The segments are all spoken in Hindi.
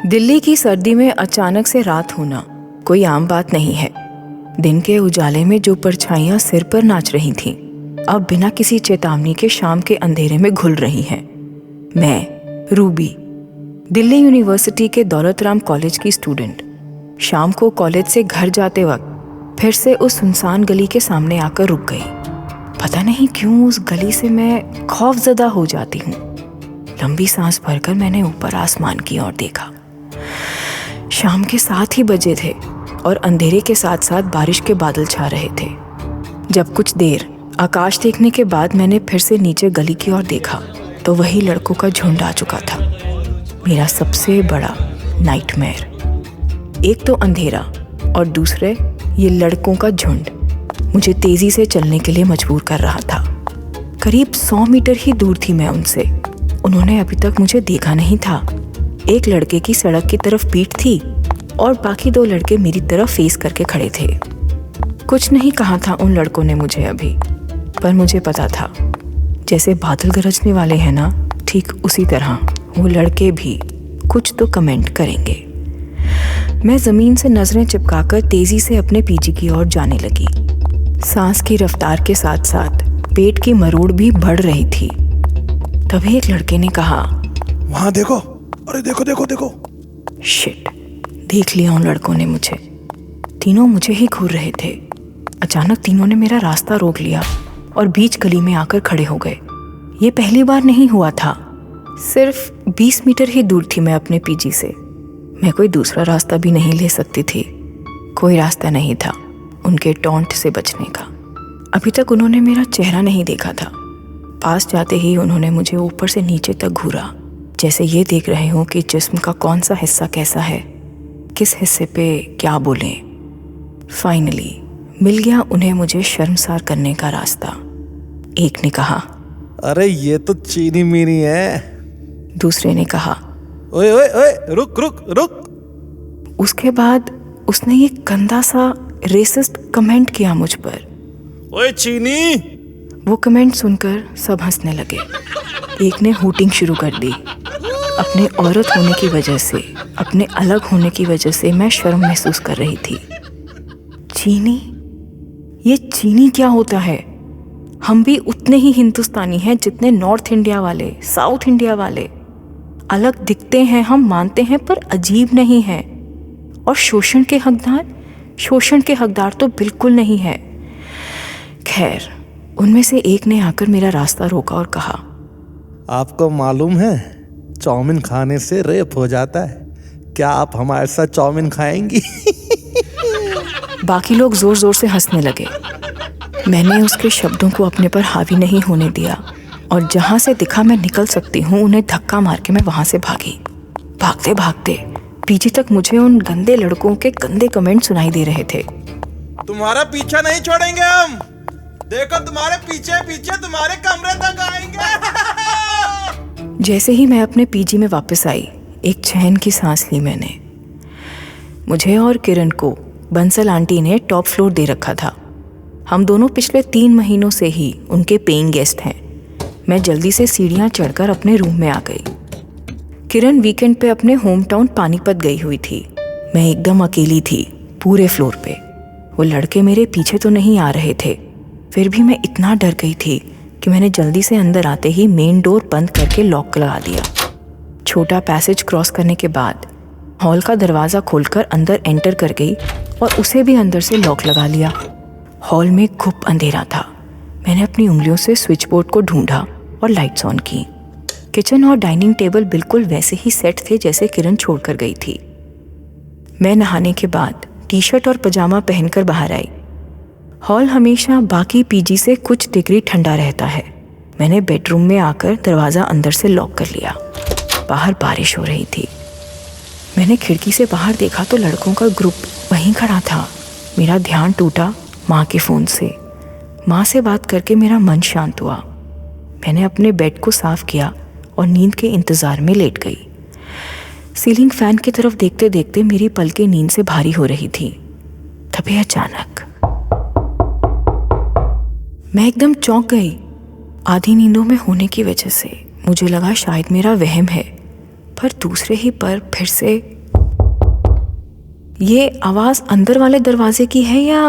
दिल्ली की सर्दी में अचानक से रात होना कोई आम बात नहीं है। दिन के उजाले में जो परछाइयां सिर पर नाच रही थीं, अब बिना किसी चेतावनी के शाम के अंधेरे में घुल रही हैं। मैं रूबी, दिल्ली यूनिवर्सिटी के दौलत राम कॉलेज की स्टूडेंट, शाम को कॉलेज से घर जाते वक्त फिर से उस सुनसान गली के सामने आकर रुक गई। पता नहीं क्यों उस गली से मैं खौफजदा हो जाती हूँ। लंबी सांस भरकर मैंने ऊपर आसमान की ओर देखा। शाम के 7 ही बजे थे और अंधेरे के साथ साथ बारिश के बादल छा रहे थे। जब कुछ देर आकाश देखने के बाद मैंने फिर से नीचे गली की ओर देखा तो वही लड़कों का झुंड आ चुका था। मेरा सबसे बड़ा नाइटमेयर। एक तो अंधेरा और दूसरे ये लड़कों का झुंड मुझे तेजी से चलने के लिए मजबूर कर रहा था। करीब 100 मीटर ही दूर थी मैं उनसे। उन्होंने अभी तक मुझे देखा नहीं था। एक लड़के की सड़क की तरफ पीठ थी और बाकी 2 लड़के मेरी तरफ फेस करके खड़े थे। कुछ नहीं कहा था उन लड़कों ने मुझे अभी, पर मुझे पता था जैसे बादल गरजने वाले हैं ना, ठीक उसी तरह वो लड़के भी कुछ तो कमेंट करेंगे। मैं ज़मीन से नज़रें चिपकाकर तेज़ी से अपने पीजी की ओर जाने लगी। सांस की रफ्तार के साथ साथ पेट की मरोड़ भी बढ़ रही थी। तभी एक लड़के ने कहा, वहां देखो, अरे देखो देखो देखो। शिट, देख लिया उन लड़कों ने मुझे। तीनों मुझे ही घूर रहे थे। अचानक तीनों ने मेरा रास्ता रोक लिया और बीच गली में आकर खड़े हो गए। ये पहली बार नहीं हुआ था। सिर्फ 20 मीटर ही दूर थी मैं अपने पीजी से। मैं कोई दूसरा रास्ता भी नहीं ले सकती थी। कोई रास्ता नहीं था उनके टॉन्ट से बचने का। अभी तक उन्होंने मेरा चेहरा नहीं देखा था। पास जाते ही उन्होंने मुझे ऊपर से नीचे तक घूरा, जैसे ये देख रहे हो कि जिस्म का कौन सा हिस्सा कैसा है, किस हिस्से पे क्या बोलें। फाइनली मिल गया उन्हें मुझे शर्मसार करने का रास्ता। एक ने कहा, अरे ये तो चीनी मीनी है। दूसरे ने कहा, ओए ओए ओए, रुक रुक रुक। उसके बाद उसने ये गंदा सा रेसिस्ट कमेंट किया मुझ पर। ओए चीनी। वो कमेंट सुनकर सब हंसने लगे। एक ने हूटिंग शुरू कर दी। अपने औरत होने की वजह से, अपने अलग होने की वजह से मैं शर्म महसूस कर रही थी। चीनी? ये चीनी क्या होता है? हम भी उतने ही हिंदुस्तानी हैं जितने नॉर्थ इंडिया वाले, साउथ इंडिया वाले। अलग दिखते हैं, हम मानते हैं, पर अजीब नहीं है। और शोषण के हकदार तो बिल्कुल नहीं है। खैर, उनमें से एक ने आकर मेरा रास्ता रोका और कहा, आपको मालूम है चाउमीन खाने से रेप हो जाता है, क्या आप हमारे साथ चाउमीन खाएंगी? बाकी लोग जोर जोर से हंसने लगे। मैंने उसके शब्दों को अपने पर हावी नहीं होने दिया और जहां से दिखा मैं निकल सकती हूँ उन्हें धक्का मार के मैं वहां से भागी। भागते भागते पीछे तक मुझे उन गंदे लड़कों के गंदे कमेंट सुनाई दे रहे थे। तुम्हारा पीछा नहीं छोड़ेंगे हम, देखो तुम्हारे पीछे पीछे तुम्हारे कमरे तक आएंगे। जैसे ही मैं अपने पीजी में वापस आई, एक चैन की सांस ली मैंने। मुझे और किरण को बंसल आंटी ने टॉप फ्लोर दे रखा था। हम दोनों पिछले 3 महीनों से ही उनके पेइंग गेस्ट हैं। मैं जल्दी से सीढ़ियां चढ़कर अपने रूम में आ गई। किरण वीकेंड पे अपने होम टाउन पानीपत गई हुई थी। मैं एकदम अकेली थी पूरे फ्लोर पे। वो लड़के मेरे पीछे तो नहीं आ रहे थे, फिर भी मैं इतना डर गई थी कि मैंने जल्दी से अंदर आते ही मेन डोर बंद करके लॉक लगा दिया। छोटा पैसेज क्रॉस करने के बाद हॉल का दरवाज़ा खोलकर अंदर एंटर कर गई और उसे भी अंदर से लॉक लगा लिया। हॉल में खूब अंधेरा था। मैंने अपनी उंगलियों से स्विच बोर्ड को ढूंढा और लाइट्स ऑन की। किचन और डाइनिंग टेबल बिल्कुल वैसे ही सेट थे जैसे किरण छोड़कर गई थी। मैं नहाने के बाद टी-शर्ट और पजामा पहनकर बाहर आई। हॉल हमेशा बाकी पीजी से कुछ डिग्री ठंडा रहता है। मैंने बेडरूम में आकर दरवाज़ा अंदर से लॉक कर लिया। बाहर बारिश हो रही थी। मैंने खिड़की से बाहर देखा तो लड़कों का ग्रुप वहीं खड़ा था। मेरा ध्यान टूटा माँ के फ़ोन से। माँ से बात करके मेरा मन शांत हुआ। मैंने अपने बेड को साफ़ किया और नींद के इंतज़ार में लेट गई। सीलिंग फ़ैन की तरफ देखते देखते मेरी पलकें नींद से भारी हो रही थी। तभी अचानक मैं एकदम चौंक गई। आधी नींदों में होने की वजह से मुझे लगा शायद मेरा वहम है, पर दूसरे ही पर फिर से ये आवाज अंदर वाले दरवाजे की है या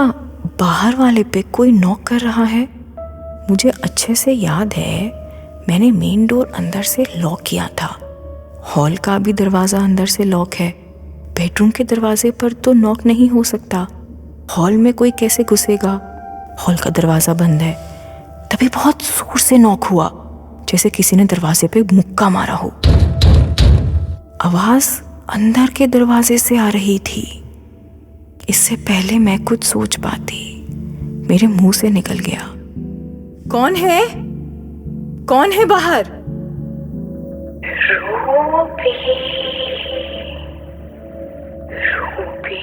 बाहर वाले पे कोई नॉक कर रहा है? मुझे अच्छे से याद है मैंने मेन डोर अंदर से लॉक किया था। हॉल का भी दरवाज़ा अंदर से लॉक है। बेडरूम के दरवाजे पर तो नॉक नहीं हो सकता। हॉल में कोई कैसे घुसेगा? हॉल का दरवाज़ा बंद है। तभी बहुत जोर से नॉक हुआ, जैसे किसी ने दरवाजे पे मुक्का मारा हो। आवाज़ अंदर के दरवाजे से आ रही थी। इससे पहले मैं कुछ सोच पाती मेरे मुंह से निकल गया, कौन है? कौन है बाहर? Ruby, Ruby, Ruby.